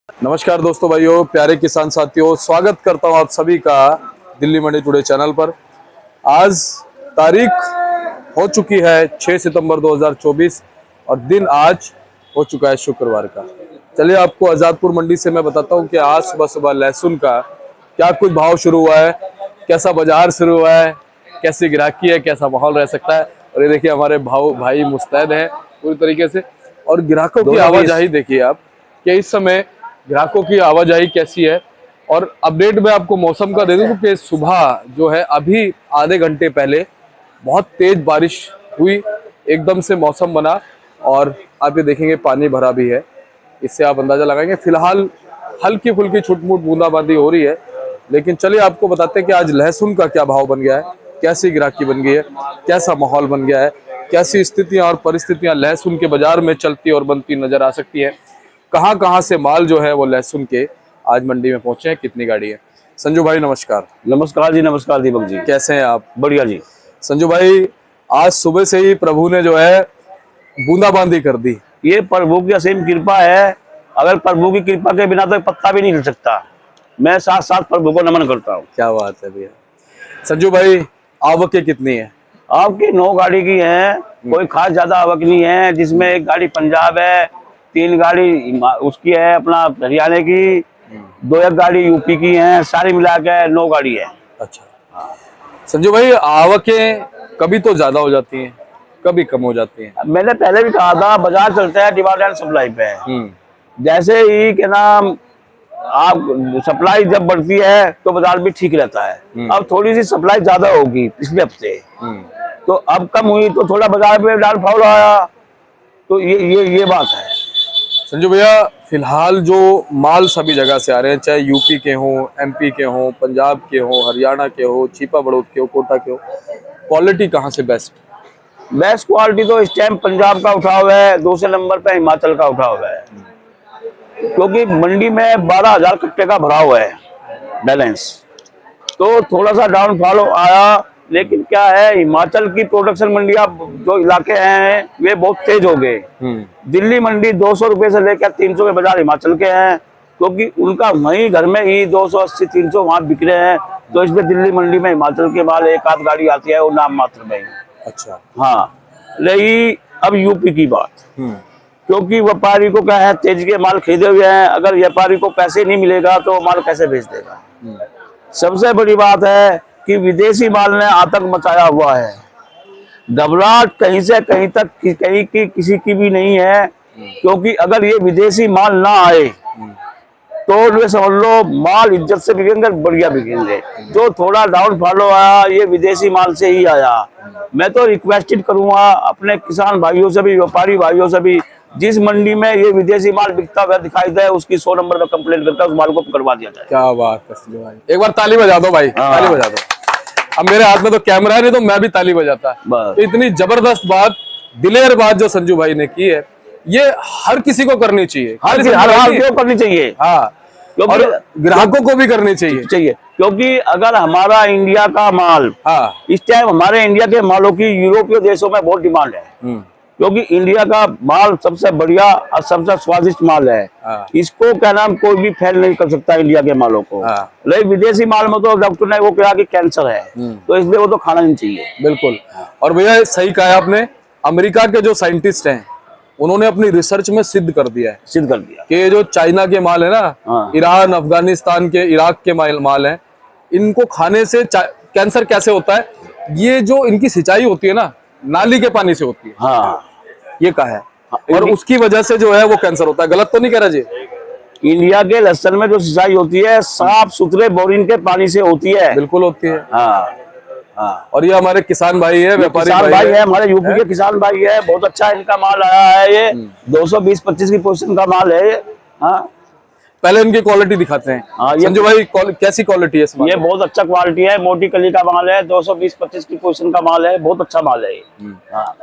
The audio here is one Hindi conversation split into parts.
नमस्कार दोस्तों, भाइयों, प्यारे किसान साथियों, स्वागत करता हूं आप सभी का दिल्ली मंडी टुडे चैनल पर। आज तारीख हो चुकी है 6 सितंबर 2024 और दिन आज हो चुका है शुक्रवार का। चलिए आपको आजादपुर मंडी से मैं बताता हूं कि आज सुबह सुबह लहसुन का क्या कुछ भाव शुरू हुआ है, कैसा बाजार शुरू हुआ है, कैसी ग्राहकी है, कैसा माहौल रह सकता है। और ये देखिए हमारे भाई मुस्तैद हैं पूरी तरीके से। और ग्राहकों की आवाजाही देखिए आप कि इस समय ग्राहकों की आवाजाही कैसी है। और अपडेट में आपको मौसम का दे दूं कि सुबह जो है अभी आधे घंटे पहले बहुत तेज बारिश हुई, एकदम से मौसम बना और आप ये देखेंगे पानी भरा भी है। इससे आप अंदाजा लगाएंगे। फिलहाल हल्की फुल्की छुटमुट बूंदाबांदी हो रही है, लेकिन चलिए आपको बताते हैं कि आज लहसुन का क्या भाव बन गया है, कैसी ग्राहकी बन गई है, कैसा माहौल बन गया है, कैसी स्थितियां और परिस्थितियां लहसुन के बाजार में चलती और बनती नजर आ सकती है। कहां से माल जो है वो लहसुन के आज मंडी में पहुंचे हैं, कितनी गाड़ी है। संजू भाई नमस्कार। नमस्कार जी, नमस्कार दीपक जी, कैसे हैं आप? बढ़िया जी। संजू भाई, आज सुबह से ही प्रभु ने जो है बूंदाबांदी कर दी। ये प्रभु की असीम कृपा है। अगर प्रभु की कृपा के बिना तो पत्ता भी नहीं हिल सकता। मैं साथ साथ प्रभु को नमन करता हूँ। क्या बात है भैया। संजू भाई, आवकें कितनी है आपकी? 9 गाड़ी की है, कोई खास ज्यादा आवक नहीं है, जिसमें एक गाड़ी पंजाब है, 3 गाड़ी उसकी है अपना हरियाणा की, 2 गाड़ी यूपी की है, सारी मिला के 9 गाड़ी है। अच्छा संजू भाई, आवकें कभी तो ज्यादा हो जाती हैं, कभी कम हो जाती हैं। मैंने पहले भी कहा था, बाजार चलता है डिमांड एंड सप्लाई पे। जैसे ही क्या नाम आप सप्लाई जब बढ़ती है तो बाजार भी ठीक रहता है। अब थोड़ी सी सप्लाई ज्यादा होगी पिछले हफ्ते, तो अब कम हुई तो थोड़ा बाजार में डाल फाउल आया। तो ये बात है संजू भैया। फिलहाल जो माल सभी जगह से आ रहे हैं, चाहे यूपी के हों, एमपी के हों, पंजाब के हों, हरियाणा के हो, छिपा बड़ौद के हो, कोटा के हो, क्वालिटी कहाँ से बेस्ट क्वालिटी तो इस टाइम पंजाब का उठा हुआ है, दूसरे नंबर पे हिमाचल का उठा हुआ है, क्योंकि मंडी में 12,000 कट्टे का भरा हुआ है बैलेंस। तो थोड़ा सा डाउनफॉल आया, लेकिन क्या है, हिमाचल की प्रोडक्शन मंडियां जो इलाके हैं वे बहुत तेज हो गए। दिल्ली मंडी 200 रुपए से लेकर 300 के बाजार हिमाचल के हैं, क्योंकि उनका वहीं घर में ही 280-300 वहां बिक रहे हैं। तो इसलिए दिल्ली मंडी में हिमाचल के माल एक आध गाड़ी आती है, वो नाम मात्र में। अच्छा, हाँ, रही अब यूपी की बात, क्योंकि व्यापारी को क्या है, तेज के माल खरीदे हुए हैं, अगर व्यापारी को पैसे नहीं मिलेगा तो माल कैसे बेच देगा। सबसे बड़ी बात है कि विदेशी माल ने आतंक मचाया हुआ है। घबराहट कहीं से कहीं तक कहीं की किसी की भी नहीं है, क्योंकि अगर ये विदेशी माल ना आए तो ये समझ लो माल इज्जत से बिकेंगे, बढ़िया बिकेंगे। जो थोड़ा डाउन फॉलो आया ये विदेशी माल से ही आया। मैं तो रिक्वेस्टेड करूंगा अपने किसान भाइयों से भी, व्यापारी भाइयों से भी, जिस मंडी में ये विदेशी माल बिकता हुआ दिखाई दे उसकी 100 नंबर में कंप्लेंट करता है, उस माल को पकड़वा दिया जाए। क्या बात है संजू भाई, एक बार ताली बजा दो भाई। ताली बजा दो। अब मेरे हाथ में तो कैमरा है, नहीं तो मैं भी ताली बजाता। तो इतनी जबरदस्त बात, दिलेर बात जो संजू भाई ने की है, ये हर किसी को करनी चाहिए, हर को करनी चाहिए। हाँ, और ग्राहकों को भी करनी चाहिए, क्योंकि अगर हमारा इंडिया का माल, हाँ, इस टाइम हमारे इंडिया के मालों की यूरोपीय देशों में बहुत डिमांड है, क्योंकि इंडिया का माल सबसे बढ़िया और सबसे स्वादिष्ट माल है। इसको क्या नाम कोई भी फेल नहीं कर सकता इंडिया के मालों को। लेकिन विदेशी माल में तो डॉक्टर ने वो कहा कि कैंसर है, तो इसलिए वो तो खाना नहीं चाहिए। बिल्कुल। और भैया सही कहा आपने, अमेरिका के जो साइंटिस्ट हैं उन्होंने अपनी रिसर्च में सिद्ध कर दिया कि ये जो चाइना के माल है ना, ईरान, अफगानिस्तान के, इराक के माल हैं, इनको खाने से कैंसर कैसे होता है, ये जो इनकी सिंचाई होती है ना, नाली के पानी से होती है। हाँ, ये कहा है। और उसकी वजह से जो है वो कैंसर होता है। गलत तो नहीं कह रहा जी? इंडिया के लहसुन में जो सिंचाई होती है साफ सुथरे बोरिंग के पानी से होती है। बिल्कुल होती है। हाँ, हाँ। और ये हमारे किसान भाई है, व्यापारी भाई है, हमारे यूपी के किसान भाई है, बहुत अच्छा इनका माल आया है। ये 220-25 की पोजीशन का माल है। हाँ, पहले इनकी क्वालिटी दिखाते हैं। हाँ, संजू भाई कैसी क्वालिटी है इसमें? ये बहुत अच्छा क्वालिटी है, मोटी कली का माल है, 220-25 की पोजीशन का माल है, बहुत अच्छा माल है ये। हाँ।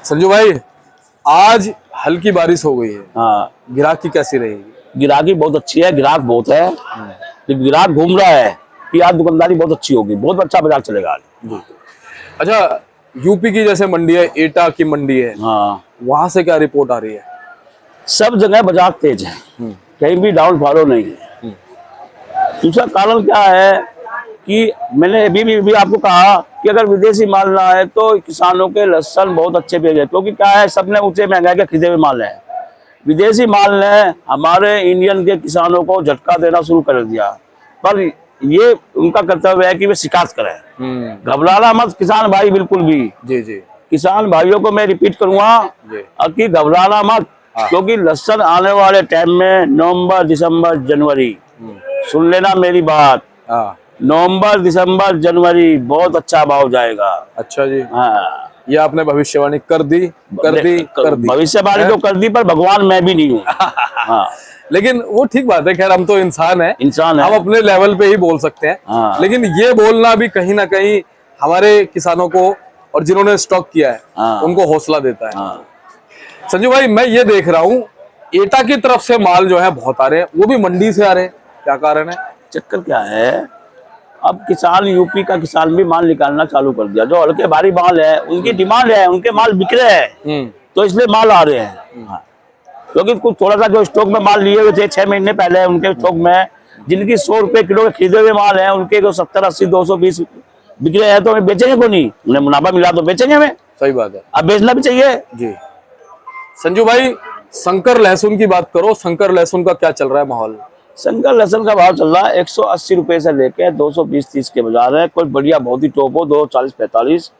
संजू भाई, आज हल्की बारिश हो गई है। हाँ, गिराकी कैसी रहेगी? गिराकी बहुत अच्छी है, ग्राहक बहुत है, ग्राहक घूम रहा है कि आज दुकानदारी बहुत अच्छी होगी, बहुत अच्छा बाजार चलेगा आज। अच्छा, यूपी की जैसे मंडी है, एटा की मंडी है, हाँ, वहां से क्या रिपोर्ट आ रही है? सब जगह बाजार तेज है, कहीं भी डाउन फॉलो नहीं है। दूसरा कारण क्या है कि मैंने अभी आपको कहा कि अगर विदेशी माल ना है तो किसानों के लहसन बहुत अच्छे भेज है, क्योंकि क्या है सबने ऊंचे महंगाई के खरीदे हुए माल है। विदेशी माल ने हमारे इंडियन के किसानों को झटका देना शुरू कर दिया, पर ये उनका कर्तव्य है कि वे शिकायत करें। घबराना मत किसान भाई, बिल्कुल भी। जी जी। किसान भाइयों को मैं रिपीट करूंगा कि घबराना मत, क्योंकि लहसन आने वाले टाइम में नवंबर दिसंबर जनवरी, सुन लेना मेरी बात, नवंबर दिसंबर जनवरी बहुत अच्छा भाव जाएगा। अच्छा जी। हाँ, ये आपने भविष्यवाणी कर दी कर दी कर दी। भविष्यवाणी तो कर दी, पर भगवान मैं भी नहीं हूँ। हाँ, लेकिन वो ठीक बात है, खैर हम तो इंसान है, इंसान है, हम अपने लेवल पे ही बोल सकते हैं। हाँ। लेकिन ये बोलना भी कहीं ना कहीं हमारे किसानों को और जिन्होंने स्टॉक किया है हाँ। उनको हौसला देता है। हाँ। संजू भाई, मैं ये देख रहा हूँ एटा की तरफ से माल जो है बहुत आ रहे हैं, वो भी मंडी से आ रहे हैं, क्या कारण है? चक्कर क्या है, अब किसान यूपी का किसान भी माल निकालना चालू कर दिया। जो हल्के भारी माल है उनकी डिमांड है, उनके माल बिक रहे हैं, तो इसलिए माल आ रहे हैं। हाँ। क्योंकि कुछ थोड़ा सा जो स्टॉक में माल लिए हुए थे 6 महीने पहले, उनके स्टॉक में जिनकी 100 रुपए किलो के खरीदे हुए माल है, उनके जो 70 80 220 बिक रहे हैं, तो हमें बेचेंगे को नहीं, उन्हें मुनाफा मिला तो बेचेंगे हमें। सही बात है, अब बेचना भी चाहिए जी। संजू भाई, शंकर लहसुन की बात करो, शंकर लहसुन का क्या चल रहा है माहौल? शंकर लहसुन का भाव चल रहा है 180 रुपए से लेकर 220-30 के बाजार है। कोई बढ़िया बहुत ही टॉप हो 240-45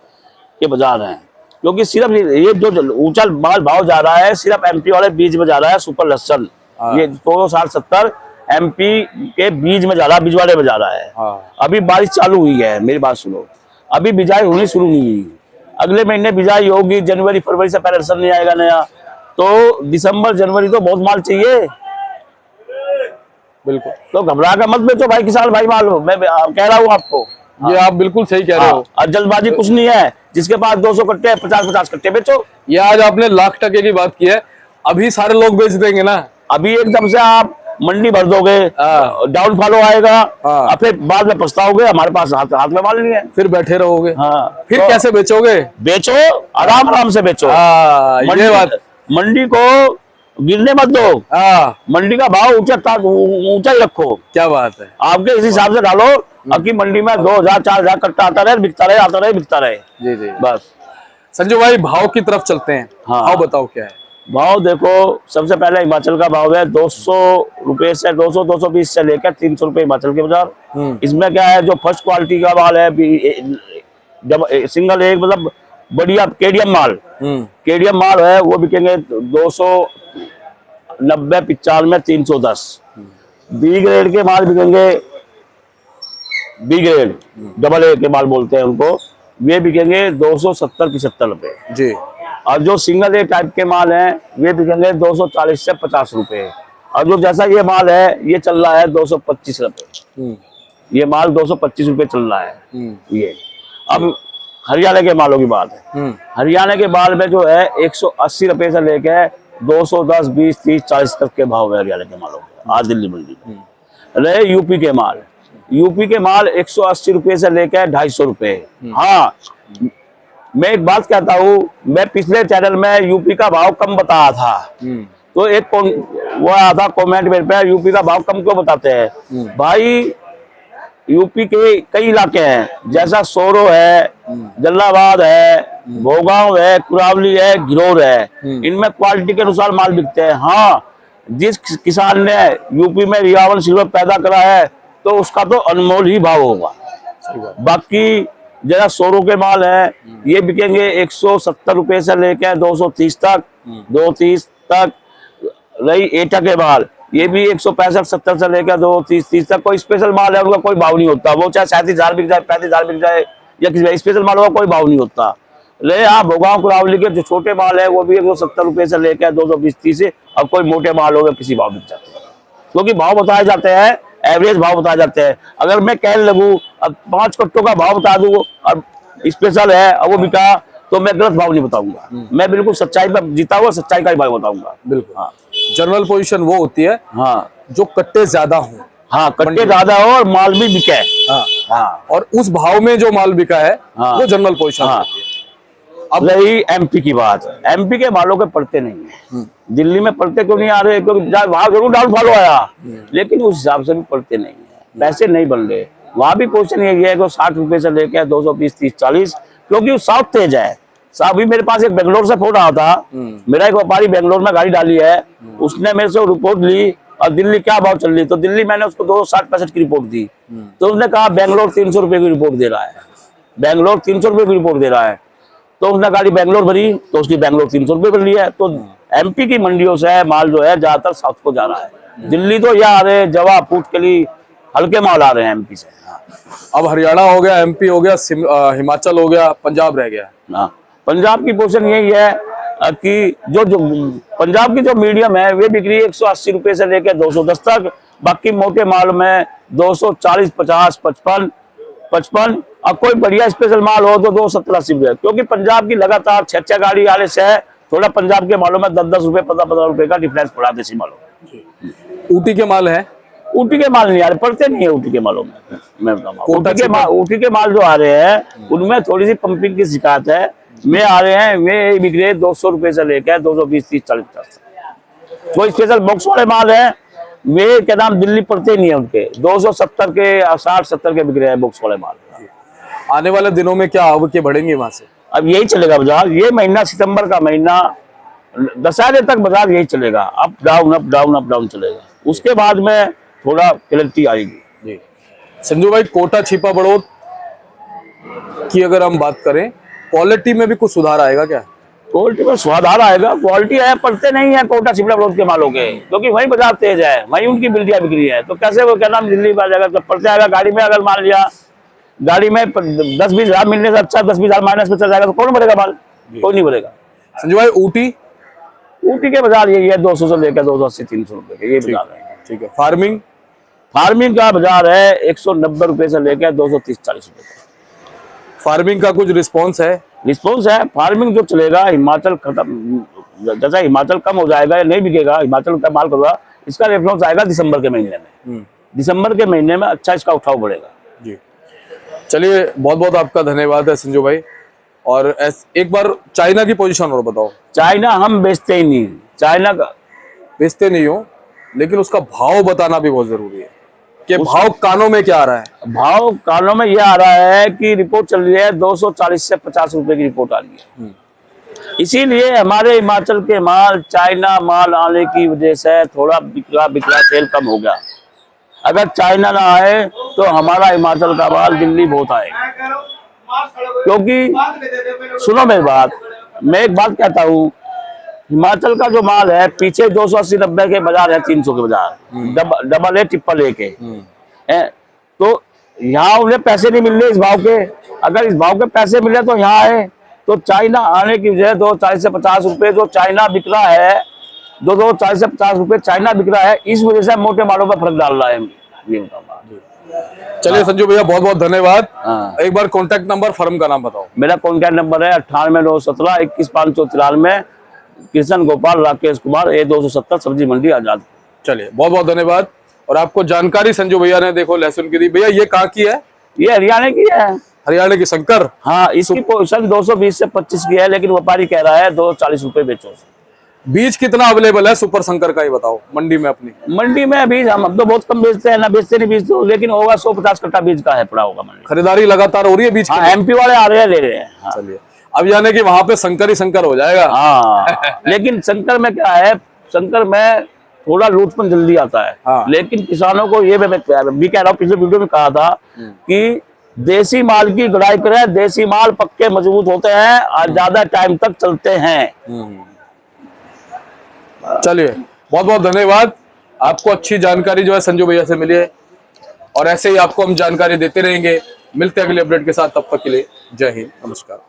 के बाजार है, क्योंकि सिर्फ ये जो ऊंचा माल भाव जा रहा है सिर्फ एमपी वाले बीज में जा रहा है। सुपर लहसुन ये 260-70 एमपी के बीज में जा रहा है, बीज वाले में जा रहा है। अभी बारिश चालू हुई है, मेरी बात सुनो, अभी बिजाई होनी शुरू नहीं हुई, अगले महीने बिजाई होगी। जनवरी फरवरी से पहले लहसुन नहीं आएगा नया, तो दिसंबर जनवरी तो बहुत माल चाहिए। बिल्कुल, तो घबरा कर मत बेचो भाई किसान भाई माल, मैं कह रहा हूँ आपको। ये आप बिल्कुल सही कह रहे हो। और जल्दबाजी कुछ नहीं है, जिसके पास 200 कट्टे 50-50 कट्टे बेचो। ये आज आपने लाख टके की बात की है, अभी सारे लोग बेच देंगे ना। अभी एकदम से आप मंडी भर दोगे, डाउन फॉलो आएगा, और फिर बाद में पछताओगे हमारे पास हाथ में माल नहीं है, फिर बैठे रहोगे। हाँ, फिर तो कैसे बेचोगे? बेचो, आराम से बेचो। ये बात, मंडी को गिरने मत दो, मंडी का भाव ऊंचा ही रखो। क्या बात है, आपके इस हिसाब से डालो कि मंडी में 2000-4000 कट्टा आता रहे, बिकता रहे, आता रहे, बिकता रहे। जी जी। बस संजू भाई, भाव की तरफ चलते हैं। हाँ। भाव बताओ क्या है? भाव देखो, सबसे पहले हिमाचल का भाव है 200 रुपए से 200-220 से लेकर 300 रुपए हिमाचल के बाजार। इसमें क्या है, जो फर्स्ट क्वालिटी का माल है, जब सिंगल एक मतलब बढ़िया केडियम माल है, वो बिकेंगे 290-95 310। बी ग्रेड के माल बिकेंगे, बी ग्रेड डबल ए के माल बोलते हैं उनको, वे बिकेंगे 270-75 रुपए जी। और जो सिंगल ए टाइप के माल हैं वे बिकेंगे 240 से 50 रुपए। और जो जैसा ये माल है ये चल रहा है 225 रुपए, ये माल 225 रुपए चल रहा है ये। अब हरियाणा के मालों की बात है, हरियाणा के माल में जो है 180 रुपए से लेकर 210, 20, 30, 40 तक के भाव है हरियाणा के मालों के आज दिल्ली मंडी में। रहे यूपी के माल, यूपी के माल 180 रुपए से लेकर 250 रुपए। हाँ, मैं एक बात कहता हूँ, मैं पिछले चैनल में यूपी का भाव कम बताया था, तो एक वो आया था कमेंट मेरे पे, यूपी का भाव कम क्यों बताते हैं भाई? यूपी के कई इलाके हैं, जैसा सोरो है, जलालाबाद है, भोगांव है, कुरावली है, गिरोर है, इनमें क्वालिटी के अनुसार माल बिकते हैं। हाँ, जिस किसान ने यूपी में रियावन सिल्वर पैदा करा है तो उसका तो अनमोल ही भाव होगा। बाकी जरा सोरो के माल है, ये बिकेंगे 170 रुपए से लेकर 230 तक, 230 तक। रही एटा के माल, ये भी 165-70 से लेकर 230 तक। कोई स्पेशल माल है उनका कोई भाव नहीं होता, वो चाहे 37,000 बिक जाए, 35,000 बिक जाए, या किसी स्पेशल माल होगा कोई भाव नहीं होता। रहे हाँ भोगांव कुरावली के जो छोटे माल है वो भी 170 रुपए से लेकर 220-30 से, और कोई मोटे माल हो गए किसी भाव बिक जाते हैं, क्योंकि भाव बताए जाते हैं, एवरेज भाव बताए जाते हैं। अगर मैं कहने लगूं अब 5 कट्टों का भाव बता दूं और स्पेशल है और वो बिका, तो मैं गलत भाव नहीं बताऊंगा, मैं बिल्कुल सच्चाई पर जीता हुआ सच्चाई का ही भाव बताऊंगा। बिल्कुल। हाँ, जनरल पोजीशन वो होती है हाँ, जो कट्टे ज्यादा हों, हाँ, कट्टे ज्यादा हो और माल भी बिके। हाँ, हाँ, और उस भाव में जो माल बिका है हाँ, वो जनरल पोजीशन हाँ। होती है। अब रही एमपी की बात, एमपी के मालों के पड़ते नहीं है। दिल्ली में पड़ते क्यों नहीं आ रहे? क्योंकि वहां जरूर डाउनफॉल आया, लेकिन उस हिसाब से भी पड़ते नहीं है, पैसे नहीं बन रहे। वहां भी क्वेश्चन यही है कि 60 रुपए से लेकर 220, 30, 40, क्योंकि साउथ तेज है। अभी मेरे पास एक बेंगलोर से फोन आया था, मेरा एक व्यापारी बेंगलोर में गाड़ी डाली है, उसने मेरे से रिपोर्ट ली और दिल्ली क्या भाव चल रही, तो दिल्ली मैंने उसको 260-65 की रिपोर्ट दी, तो उसने कहा बेंगलोर 300 रुपए की रिपोर्ट दे रहा है, बेंगलोर 300 रुपए की रिपोर्ट दे रहा है। तो उसने गाड़ी बेंगलोर भरी, तो उसकी बेंगलोर 300 रुपए भर लिया है। तो एमपी की मंडियों से माल जो है ज्यादातर साउथ को जा रहा है। दिल्ली तो ये आ रहे हैं जवा फूट के लिए हल्के माल आ रहे हैं एमपी से। अब हरियाणा हो गया, एमपी हो गया, हिमाचल हो गया, पंजाब रह गया। हाँ, पंजाब की पोजीशन यही है कि जो पंजाब की जो मीडियम है वे बिक्री 180 रुपए से लेकर 210 तक, बाकी मोटे माल में 240, 50, 55, और कोई बढ़िया स्पेशल माल हो तो 270-80 रुपए, क्योंकि पंजाब की लगातार 6 गाड़ी आने से है, थोड़ा पंजाब के मालों में 10-10 रुपए, 15-15 रुपए का डिफरेंस पड़ा देसी मालों में। ऊटी के माल है? ऊटी के माल नहीं आ रहे, पड़ते नहीं है ऊटी के मालों में। मैं बताऊँ ऊटी के माल जो आ रहे हैं उनमें थोड़ी सी पंपिंग की शिकायत है। में आ रहे हैं वे बिक रहे 200 रुपए से लेकर 220, 30, 40, 50। जो स्पेशल बॉक्स वाले माल है वे क्या नाम दिल्ली पड़ते नहीं है, उनके 270 के 60-70 के बिक रहे हैं बॉक्स वाले माल। आने वाले दिनों में क्या आवक बढ़ेंगे वहां से? अब यही चलेगा बाजार, ये महीना सितंबर का महीना दशहरे तक बाजार यही चलेगा, up down up down up down चलेगा। उसके बाद में थोड़ा क्लैरिटी आएगी। जी संजू भाई, कोटा छिपा बड़ौद की अगर हम बात करें, क्वालिटी में भी कुछ सुधार आएगा क्या? क्वालिटी में सुधार आएगा, क्वालिटी है, पड़ते नहीं है कोटा छिपा बड़ौद के मालों के, क्योंकि वही बाजार तेज है, वही उनकी बिल्डियां बिक्री है। तो कैसे वो क्या नाम दिल्ली आ जाएगा? जब पड़ते आएगा गाड़ी में, अगर मान लिया गाड़ी में 10-20 हजार मिलने से अच्छा 10-20 हजार माइनस में चल जाएगा तो कौन भरेगा माल? कोई नहीं भरेगा। संजू भाई, ऊटी के बाजार यही है 200 से लेकर 280, 300 रुपए के ये बाजार है। ठीक है। फार्मिंग का बाजार है 190 रुपए से लेकर 230, 40 रुपए का। फार्मिंग का कुछ रिस्पॉन्स है? रिस्पॉन्स है। फार्मिंग जो चलेगा, हिमाचल खत्म, जैसा हिमाचल कम हो जाएगा या नहीं बिकेगा, हिमाचल का माल होगा, इसका रिस्पॉन्स आएगा दिसंबर के महीने में। दिसंबर के महीने में अच्छा इसका उठाव बढ़ेगा। जी चलिए, बहुत बहुत आपका धन्यवाद है संजू भाई। और एक बार चाइना की पोजीशन और बताओ। चाइना हम बेचते ही नहीं, चाइना का बेचते नहीं हो, लेकिन उसका भाव बताना भी बहुत जरूरी है कि भाव कानों में क्या आ रहा है। भाव कानों में यह आ रहा है कि रिपोर्ट चल रही है 240 से 50 रुपए की रिपोर्ट आ रही है। इसीलिए हमारे हिमाचल के माल चाइना माल आने की वजह से थोड़ा बिकला सेल कम हो गया। अगर चाइना ना आए तो हमारा हिमाचल का माल दिल्ली बहुत आएगा। क्योंकि सुनो मेरी बात, मैं एक बात कहता हूँ, हिमाचल का जो माल है पीछे 280-90 के बाजार है, 300 के बाजार, डबल ए ट्रिपल ए के, तो यहाँ उन्हें पैसे नहीं मिल रहे इस भाव के। अगर इस भाव के पैसे मिले तो यहाँ आए। तो चाइना आने की वजह 240 से 50 रुपए जो चाइना बिक रहा है, 240 से 50 रुपए चाइना बिक रहा है, इस वजह से मोटे मालों पर फर्क डाल रहा है। चलिए संजू भैया, बहुत बहुत धन्यवाद। एक बार कॉन्टैक्ट नंबर, फर्म का नाम बताओ। मेरा कॉन्टैक्ट नंबर है 98-917 21-593, कृष्ण गोपाल राकेश कुमार, A270, सब्जी मंडी आजाद। चलिए, बहुत बहुत धन्यवाद। और आपको जानकारी संजू भैया ने देखो लहसुन की दी। भैया ये कहाँ की है? ये हरियाणा की है। हरियाणा की शंकर? हाँ, इसकी पोजीशन 220 से 25 की है, लेकिन व्यापारी कह रहा है 240 रुपए बेचो। बीज कितना अवेलेबल है सुपर शंकर का, ये बताओ मंडी में अपनी। मंडी में बीज हम तो बहुत कम बेचते हैं, ना बेचते नहीं बीज तो, लेकिन होगा 150 कट्टा बीज का है पड़ा होगा मंडी। खरीदारी लगातार हो रही है बीज की? एमपी वाले आ रहे हैं, ले रहे हैं। हाँ। चलिए, अब यानी कि वहां पे शंकर ही शंकर हो जाएगा। हाँ लेकिन शंकर में क्या है, शंकर में थोड़ा लूटपन जल्दी आता है। हाँ। लेकिन किसानों को ये मैं भी कह रहा हूँ, पिछले वीडियो में कहा था कि देसी माल की गुड़ाई करें, देसी माल पक्के मजबूत होते हैं और ज्यादा टाइम तक चलते हैं। चलिए, बहुत बहुत धन्यवाद। आपको अच्छी जानकारी जो है संजू भैया से मिली है, और ऐसे ही आपको हम जानकारी देते रहेंगे। मिलते हैं अगले अपडेट के साथ, तब तक के लिए जय हिंद, नमस्कार।